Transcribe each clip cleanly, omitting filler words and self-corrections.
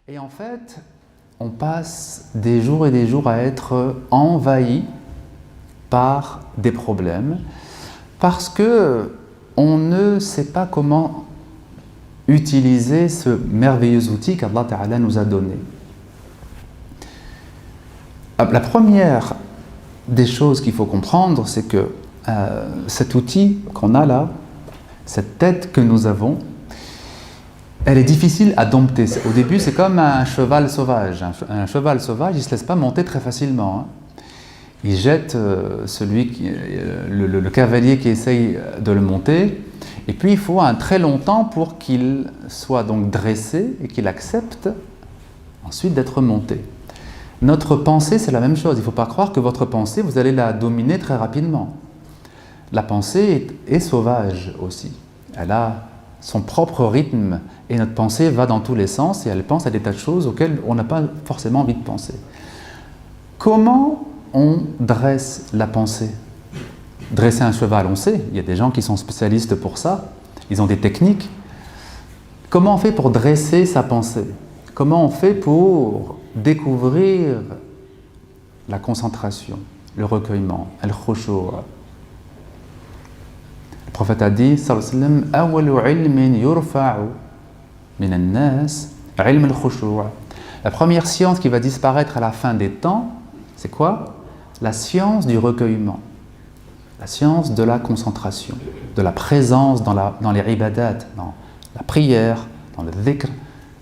Et en fait, on passe des jours et des jours à être envahi par des problèmes parce que on ne sait pas comment utiliser ce merveilleux outil qu'Allah Ta'ala nous a donné. La première des choses qu'il faut comprendre, c'est que cet outil qu'on a là, cette tête que nous avons, elle est difficile à dompter. Au début, c'est comme un cheval sauvage. Un cheval sauvage, il ne se laisse pas monter très facilement, hein. Il jette le cavalier qui essaye de le monter, et puis il faut un très long temps pour qu'il soit donc dressé et qu'il accepte ensuite d'être monté. Notre pensée, c'est la même chose. Il ne faut pas croire que votre pensée, vous allez la dominer très rapidement. La pensée est sauvage aussi. Elle a son propre rythme et notre pensée va dans tous les sens et elle pense à des tas de choses auxquelles on n'a pas forcément envie de penser. Comment on dresse la pensée? Dresser un cheval, on sait, il y a des gens qui sont spécialistes pour ça, ils ont des techniques. Comment on fait pour dresser sa pensée? Comment on fait pour découvrir la concentration, le recueillement, al-khushu'? Le prophète a dit, sallallahu alayhi wa sallam, awwalu ilmin yurfa'u min an-nas ilm al-khushu'. La première science qui va disparaître à la fin des temps, c'est quoi? La science du recueillement, la science de la concentration, de la présence dans les ibadat, dans la prière, dans le dhikr,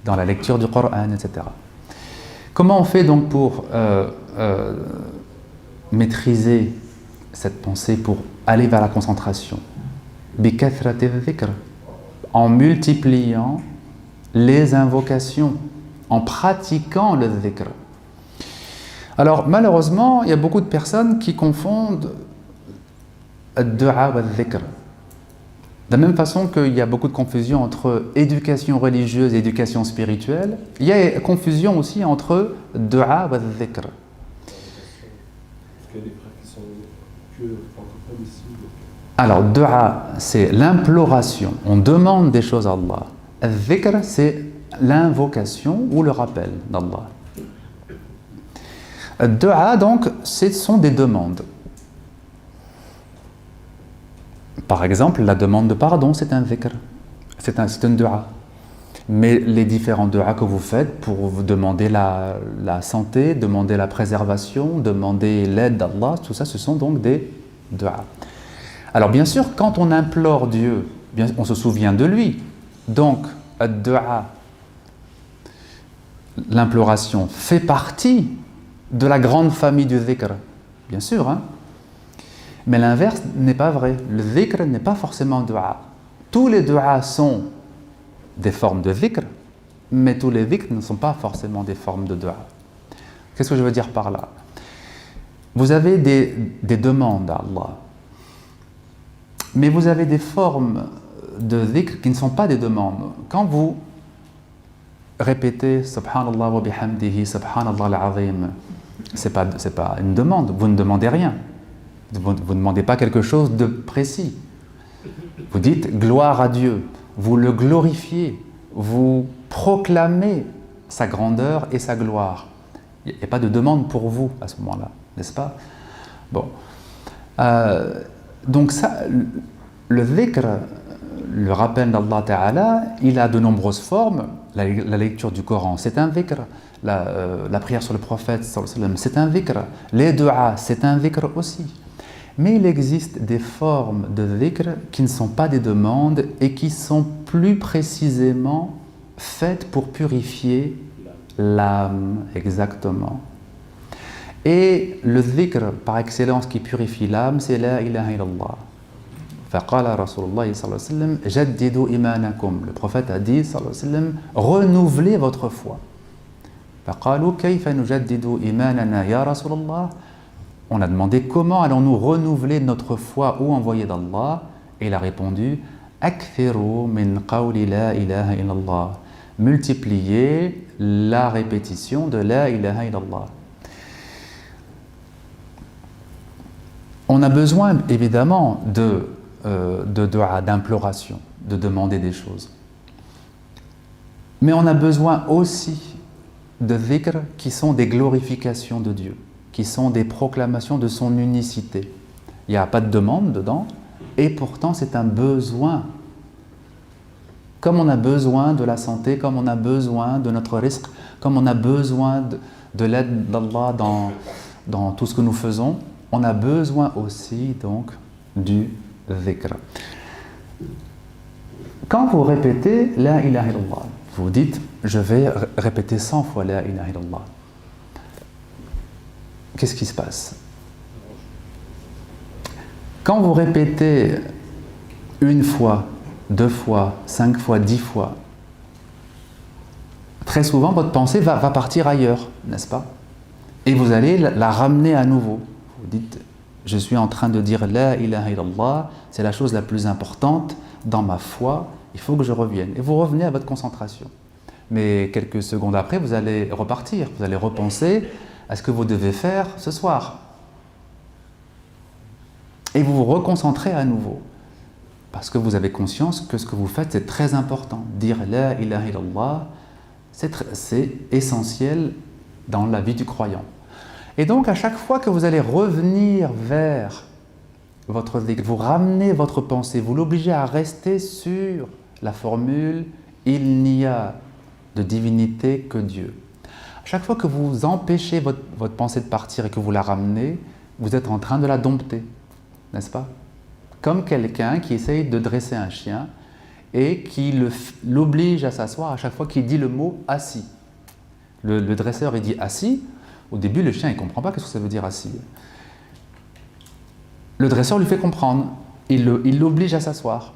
dans la lecture du Coran, etc. Comment on fait donc pour maîtriser cette pensée, pour aller vers la concentration? Bikathrati dhikr, en multipliant les invocations, en pratiquant le dhikr. Alors malheureusement, il y a beaucoup de personnes qui confondent ad-du'a wa dhikr. De la même façon qu'il y a beaucoup de confusion entre éducation religieuse et éducation spirituelle, il y a confusion aussi entre du'a wa dhikr. Est-ce qu'il y a des frères qui sont pieux, francophones ici? Alors, du'a, c'est l'imploration, on demande des choses à Allah. Dhikr, c'est l'invocation ou le rappel d'Allah. Du'a, donc, ce sont des demandes. Par exemple, la demande de pardon, c'est un dhikr, c'est un du'a. Mais les différents du'a que vous faites pour vous demander la santé, demander la préservation, demander l'aide d'Allah, tout ça, ce sont donc des du'a. Alors bien sûr, quand on implore Dieu, on se souvient de lui. Donc, ad-du'a, l'imploration, fait partie de la grande famille du dhikr. Bien sûr, hein? Mais l'inverse n'est pas vrai. Le dhikr n'est pas forcément du'a. Tous les du'a sont des formes de dhikr, mais tous les dhikr ne sont pas forcément des formes de du'a. Qu'est-ce que je veux dire par là? Vous avez des demandes à Allah, mais vous avez des formes de dhikr qui ne sont pas des demandes. Quand vous répétez Subhanallah wa bihamdihi, Subhanallah al-azim, c'est pas une demande, vous ne demandez rien. Vous ne demandez pas quelque chose de précis. Vous dites gloire à Dieu, vous le glorifiez, vous proclamez sa grandeur et sa gloire. Il n'y a pas de demande pour vous à ce moment-là, n'est-ce pas? Bon. Donc ça, le dhikr, le rappel d'Allah Ta'ala, il a de nombreuses formes. La lecture du Coran, c'est un dhikr. La prière sur le prophète, c'est un dhikr. Les du'a, c'est un dhikr aussi. Mais il existe des formes de dhikr qui ne sont pas des demandes et qui sont plus précisément faites pour purifier l'âme, exactement. Et le dhikr par excellence qui purifie l'âme, c'est la ilaha illallah. Faqala Rasulullah sallallahu alayhi wa sallam, jaddidu imanakum. Le prophète a dit sallallahu alayhi wa sallam, renouvelez votre foi. Faqalu kayfa nujaddidu imanana ya Rasulullah. On a demandé comment allons-nous renouveler notre foi ô envoyé d'Allah, et il a répondu akthiru min qawli la ilaha illallah. Multipliez la répétition de la ilaha illallah. On a besoin évidemment de dua, d'imploration, de demander des choses. Mais on a besoin aussi de dhikr qui sont des glorifications de Dieu, qui sont des proclamations de son unicité. Il n'y a pas de demande dedans, et pourtant c'est un besoin. Comme on a besoin de la santé, comme on a besoin de notre risque, comme on a besoin de l'aide d'Allah dans tout ce que nous faisons, on a besoin aussi donc du dhikr. Quand vous répétez La ilaha illallah, vous dites je vais répéter 100 fois La ilaha illallah. Qu'est-ce qui se passe? Quand vous répétez une fois, 2 fois, 5 fois, 10 fois, très souvent votre pensée va partir ailleurs, n'est-ce pas? Et vous allez la ramener à nouveau. Vous dites je suis en train de dire La ilaha illallah, c'est la chose la plus importante dans ma foi, il faut que je revienne. Et vous revenez à votre concentration. Mais quelques secondes après, vous allez repartir, vous allez repenser à ce que vous devez faire ce soir. Et vous vous reconcentrez à nouveau. Parce que vous avez conscience que ce que vous faites, c'est très important. Dire La ilaha illallah, c'est essentiel dans la vie du croyant. Et donc, à chaque fois que vous allez revenir vers votre dhikr, vous ramenez votre pensée, vous l'obligez à rester sur la formule « Il n'y a de divinité que Dieu ». À chaque fois que vous empêchez votre pensée de partir et que vous la ramenez, vous êtes en train de la dompter, n'est-ce pas? Comme quelqu'un qui essaye de dresser un chien et qui l'oblige à s'asseoir à chaque fois qu'il dit le mot « assis ». Le dresseur, il dit « assis ». Au début, le chien ne comprend pas ce que ça veut dire « assis ». Le dresseur lui fait comprendre, il l'oblige à s'asseoir.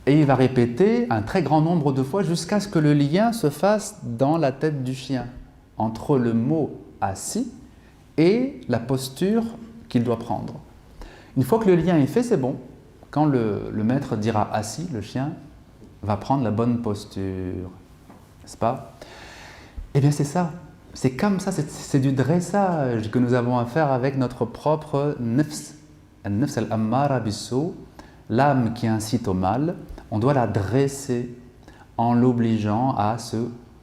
Et il va répéter un très grand nombre de fois jusqu'à ce que le lien se fasse dans la tête du chien, entre le mot « assis » et la posture qu'il doit prendre. Une fois que le lien est fait, c'est bon. Quand le maître dira « assis », le chien va prendre la bonne posture, n'est-ce pas? Eh bien c'est ça, c'est comme ça, c'est du dressage que nous avons à faire avec notre propre nafs, al-nafs al-ammara bis-sou, l'âme qui incite au mal. On doit la dresser en l'obligeant à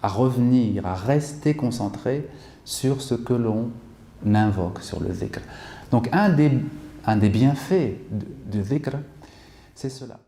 revenir, à rester concentré sur ce que l'on invoque, sur le dhikr. Donc un des bienfaits du dhikr, c'est cela.